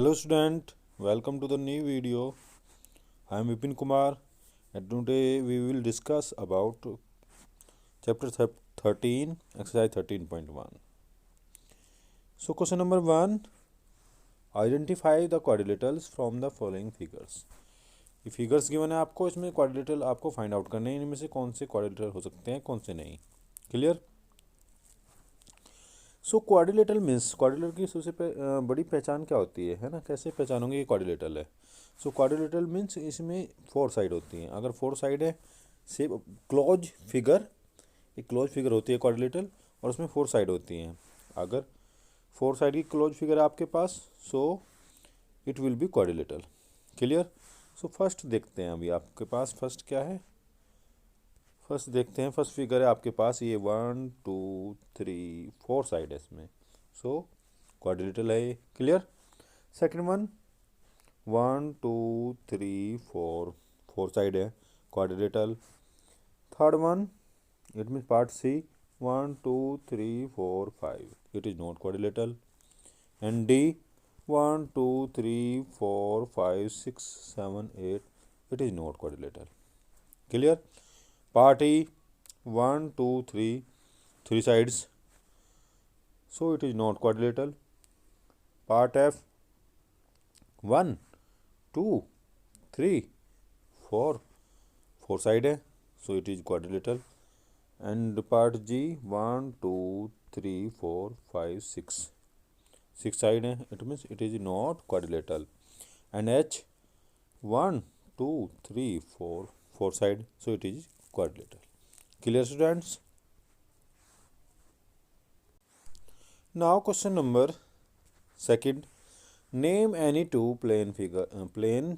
Hello student, welcome to the new video. I am Vipin Kumar and today we will discuss about chapter 13, exercise 13.1. So question number 1, identify the quadrilaterals from the following figures. ये figures given है आपको, इसमें quadrilateral आपको find out करने हैं, इनमें से कौन से क्वाड्रिलेटरल हो सकते हैं, कौन से नहीं. क्लियर. सो क्वाड्रिलेटरल मीन्स क्वाड्रिलेटरल की सबसे बड़ी पहचान क्या होती है ना, कैसे पहचानोंगे ये क्वाड्रिलेटरल है. सो क्वाड्रिलेटरल मीन्स इसमें 4 साइड होती हैं. अगर 4 साइड है से क्लोज फिगर, एक क्लोज फिगर होती है क्वाड्रिलेटरल और उसमें 4 साइड होती हैं. अगर 4 साइड की क्लोज फिगर है आपके पास, so it will be quadrilateral. Clear. So first देखते हैं अभी आपके पास फर्स्ट क्या है. फर्स्ट देखते हैं, फर्स्ट फिगर है आपके पास, ये 1 2 3 4 साइड है इसमें, सो क्वाड्रिलेटरल है ये. क्लियर. सेकंड वन 1 2 3 4 4 साइड है, quadrilateral. Third one it mean part C 1 2 3 4 5, it is not quadrilateral. And D 1 2 3 4 5 6 7 8, it is not quadrilateral. Clear. Part E 1 2 3 sides, so it is not quadrilateral. Part F 1 2 3 4 side है, so it is quadrilateral. And part G 1 2 3 4 5 6 side है, it means it is not quadrilateral. And H 1 2 3 4 side, so it is quadrilateral. Clear students. Now question number second, name any two plane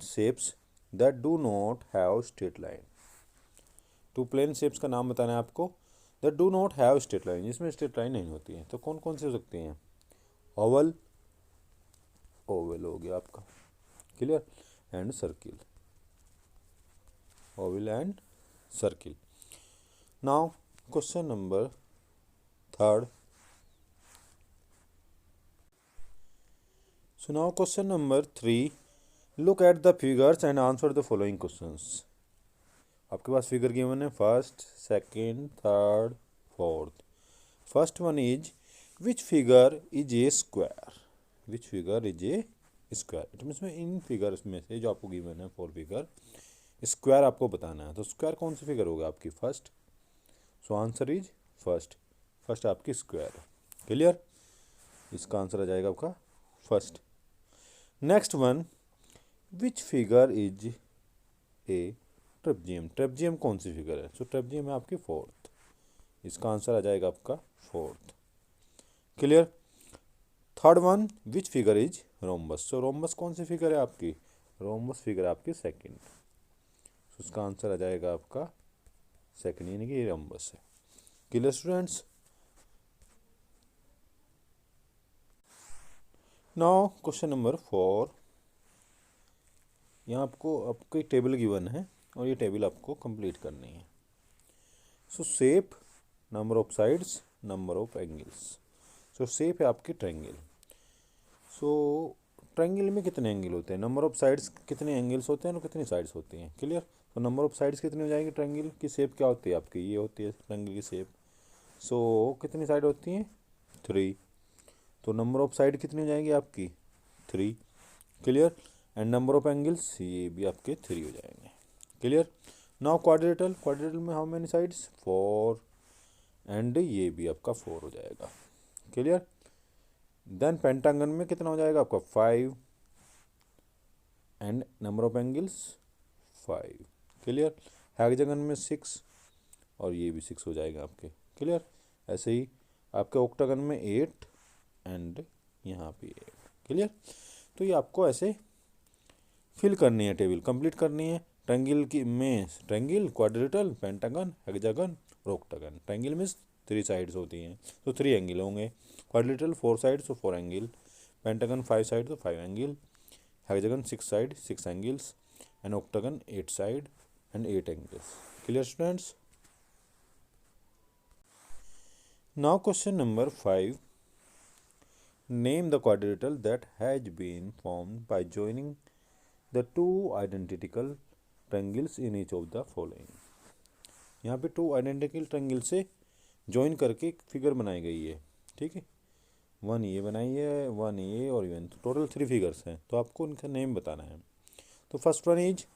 shapes that do not have straight line. Two plane shapes का नाम बताना है आपको, that do not have straight line, जिसमें straight line नहीं होती है. तो कौन कौन से हो सकते हैं. ओवल, ओवल हो गया आपका. Clear. And circle, Oval and circle. Now question number third. So now question number 3, look at the figures and answer the following questions. आपके पास फिगर गिवन है first second third fourth. First one is which figure is a square. Which figure is a square, it means में इन figures में से जो आपको given है 4 figure, square आपको बताना है. तो स्क्वायर कौन सी फिगर होगा आपकी first. So answer is first आपकी स्क्वायर है. क्लियर. इसका आंसर आ जाएगा आपका first. Next one, which figure is a ट्रेपजियम. ट्रेपजियम कौन सी फिगर है. सो ट्रेपजियम है आपकी फोर्थ, इसका आंसर आ जाएगा आपका fourth. Clear. Third one, which figure is rhombus. So rhombus कौन सी फिगर है आपकी. रोम्बस फिगर आपकी सेकंड, सो इसका आंसर आ जाएगा आपका सेकंड, यानी कि ये रोम्बस है. Clear students. Now question number 4, यहाँ आपको एक टेबल गिवन है और ये टेबल आपको कंप्लीट करनी है. सो shape, number of sides, number of angles. So shape है आपकी ट्रायंगल. सो ट्रायंगल में कितने एंगल होते हैं, नंबर ऑफ साइड्स कितने एंगल्स होते हैं और कितनी साइड्स होती हैं. क्लियर. तो नंबर ऑफ साइड्स कितनी हो जाएगी. ट्रायंगल की शेप क्या होती है आपकी, ये होती है ट्रायंगल की शेप. सो कितनी साइड होती हैं 3, तो नंबर ऑफ साइड कितनी हो जाएगी आपकी 3. Clear. And number of angles, ये भी आपके 3 हो जाएंगे. क्लियर. नाउ क्वाड्रिलेटरल, क्वाड्रिलेटरल में हाउ मेनी साइड्स 4, एंड ये भी आपका 4 हो जाएगा. क्लियर. देन पेंटागन में कितना हो जाएगा आपका 5, and number of angles 5. Clear. Hexagon में 6 और ये भी 6 हो जाएगा आपके. क्लियर. ऐसे ही आपके ऑक्टागन में 8 एंड यहाँ पे 8. क्लियर. तो ये आपको ऐसे फिल करनी है, टेबल कंप्लीट करनी है. ट्रायंगल की में ट्रायंगल, क्वाड्रिलेटरल, पेंटागन, हेक्सागन और ऑक्टागन. ट्रायंगल में 3 साइड्स होती हैं, तो 3 एंगल होंगे. क्वाड्रिलेटरल 4 साइड्स, तो 4 एंगल. पेंटागन 5 साइड, तो 5 angle. Hexagon 6 side, 6 angles. And octagon 8 side and 8 angles. Clear students. Now question number 5, name the quadrilateral that has been formed by joining the two identical triangles in each of the following. यहाँ पे two identical triangle से join करके एक figure बनाई गई है, ठीक है। वन ये बनाई है, वन ये और वन, टोटल 3 फिगर्स हैं, तो आपको इनका नेम बताना है। तो फर्स्ट वन इज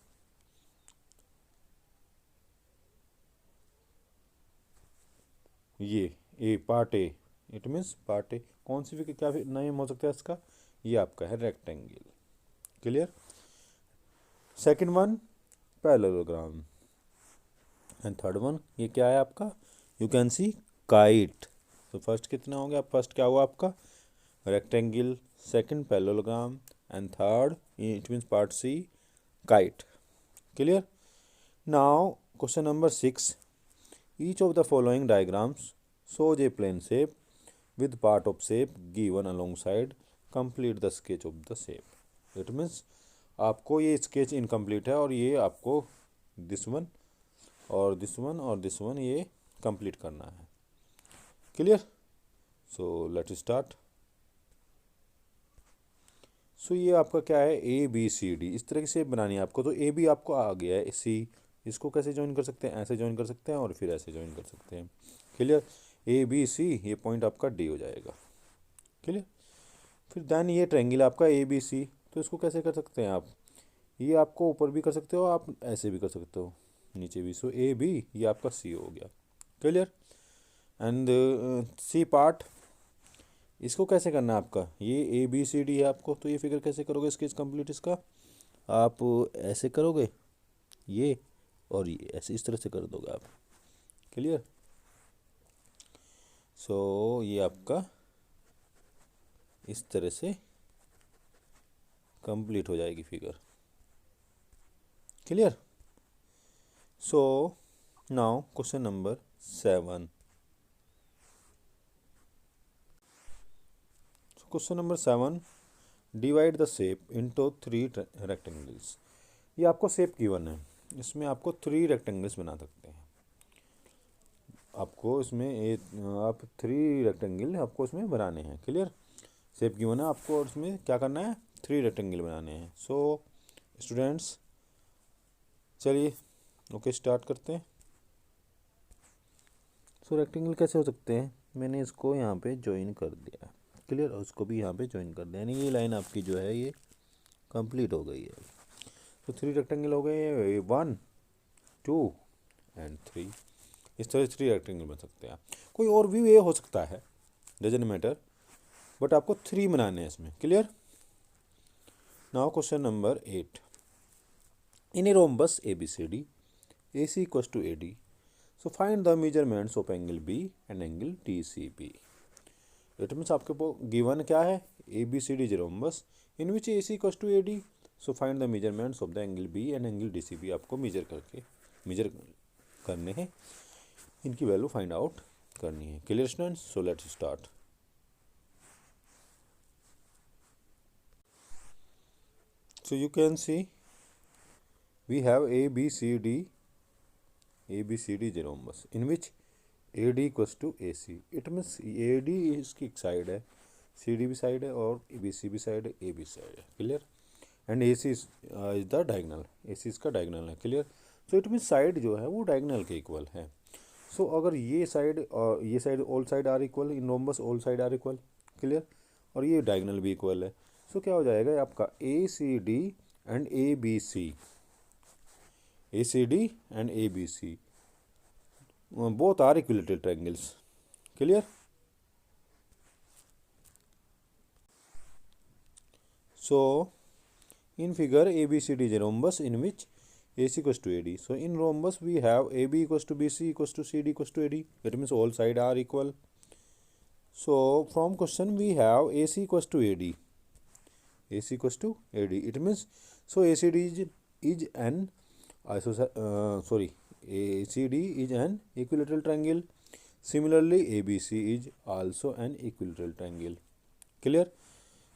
ये A, part A, it means part A. कौन सी फिगर, क्या नेम हो सकता है इसका, ये आपका है rectangle. Clear. Second one parallelogram, and third one ये क्या है आपका, यू कैन सी काइट। तो फर्स्ट कितना हो गया, फर्स्ट क्या हुआ आपका rectangle, second parallelogram, and third it means part C kite. Clear. Now question number 6, each of the following diagrams shows a plane shape with part of shape given alongside, complete the sketch of the shape। it means आपको ये sketch incomplete है और ये आपको this one और this one और this one ये complete करना है। Clear. So let start. So ये आपका क्या है, ए बी सी डी, इस तरह की शेप बनानी है आपको। तो ए बी आपको आ गया है, सी इसको कैसे ज्वाइन कर सकते हैं, ऐसे ज्वाइन कर सकते हैं और फिर ऐसे ज्वाइन कर सकते हैं। क्लियर। ए बी सी, ये पॉइंट आपका डी हो जाएगा। क्लियर। फिर देन ये ट्रायंगल आपका ए बी सी, तो इसको कैसे कर सकते हैं आप, ये आपको ऊपर भी कर सकते हो, आप ऐसे भी कर सकते हो, नीचे भी। सो ए बी ये आपका सी हो गया। क्लियर। एंड सी पार्ट, इसको कैसे करना है आपका, ये ए बी सी डी है आपको, तो ये फिगर कैसे करोगे स्केच कंप्लीट इसका, आप ऐसे करोगे ये, और ये ऐसे इस तरह से कर दोगे आप। क्लियर। सो ये आपका इस तरह से कंप्लीट हो जाएगी figure. Clear. So now question number 7। Question number 7, divide the shape into 3 rectangles. ये आपको शेप गिवन है, इसमें आपको 3 रेक्टेंगल्स बना सकते हैं। आपको इसमें आप 3 रेक्टेंगल आपको इसमें बनाने हैं। क्लियर। शेप गिवन है आपको और इसमें क्या करना है, 3 रेक्टेंगल बनाने हैं। सो स्टूडेंट्स चलिए ओके स्टार्ट करते हैं। सो रेक्टेंगल कैसे हो सकते हैं, मैंने इसको यहाँ पे ज्वाइन कर दिया। क्लियर। और उसको भी यहाँ पे ज्वाइन कर दिया, यानी ये लाइन आपकी जो है ये कंप्लीट हो गई है। तो 3 रेक्टेंगल हो गए, 1 2 एंड 3। इस तरह 3 रेक्टेंगल बन सकते हैं आप। कोई और भी वे हो सकता है, डजंट मैटर, बट आपको 3 बनाने हैं इसमें। Clear. Now question number 8, in a rhombus A B C D, A C equals to A D, so find the measurements of angle B and angle T C B. It means आपके given क्या है, A B C D is rhombus in which A C equals to A D, so find the measurements of the angle B and angle D C B. आपको measure करने हैं, इनकी value find out करनी है। Clear students. So let's start. So you can see we have A B C D rhombus in which A D equals to A C. It means A D इसकी एक side है, C D भी side है और B C भी side है, ए भी side है। Clear. And A C is the diagonal, A C इसका डायगनल है। Clear. So it means side जो है वो डायगनल के इक्वल है। सो अगर ये साइड और ये side, all side are equal in rhombus, all side are equal. Clear. और ये डायगनल भी इक्वल है। सो क्या हो जाएगा आपका A C D and A B C, A C D and A B C both are equilateral triangles। Clear। So in figure ABCD is a rhombus in which AC equals to AD. So in rhombus we have AB equals to BC equals to CD equals to AD. That means all sides are equal. So from question we have AC equals to AD. AC equals to AD. It means so ACD is an ACD is an equilateral triangle. Similarly ABC is also an equilateral triangle। Clear।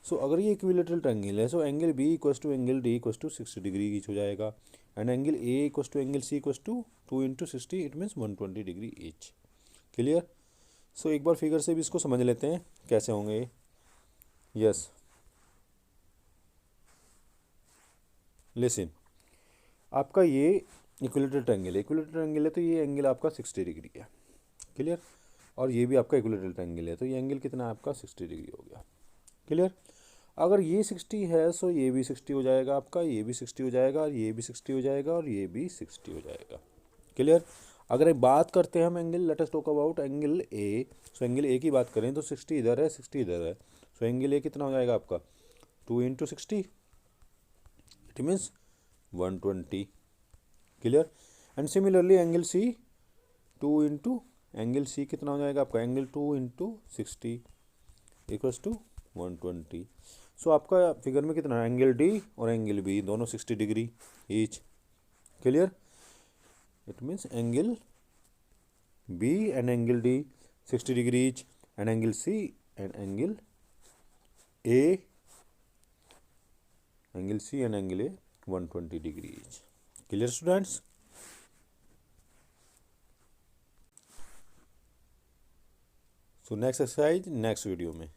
So अगर ये equilateral triangle है, so angle B equals to angle D equals to 60 degree each हो जाएगा, and angle A equals to angle C equals to 2 × 60, it means 120 degree each. Clear. So एक बार figure से भी इसको समझ लेते हैं कैसे होंगे। यस, लिसन, आपका ये इक्विलेटरल ट्रायंगल है, इक्विलेटरल ट्रायंगल है तो ये एंगल आपका 60 डिग्री है, क्लियर। और ये भी आपका इक्विलेटरल ट्रायंगल है तो ये एंगल कितना है आपका 60 डिग्री हो गया, क्लियर। अगर ये 60 है सो ये भी 60 हो जाएगा आपका, ये भी 60 हो जाएगा, और ये भी 60 हो जाएगा, और ये भी 60 हो जाएगा, क्लियर। अगर एक बात करते हैं हम angle, let us talk about angle A. So angle A की बात करें तो 60 इधर है, 60 इधर है, सो एंगल ए कितना हो जाएगा आपका 2 into 60, it means 120, clear. And similarly angle C, 2 into angle C कितना हो जाएगा आपका, एंगल 2 इंटू 60 इक्वल्स टू 120। सो आपका फिगर में कितना, एंगल डी और एंगल बी दोनों 60 degree each, clear. It means angle B and angle D 60 degree each, and angle C and angle A, angle C and angle A 120 degree each, clear students. So next exercise next video में।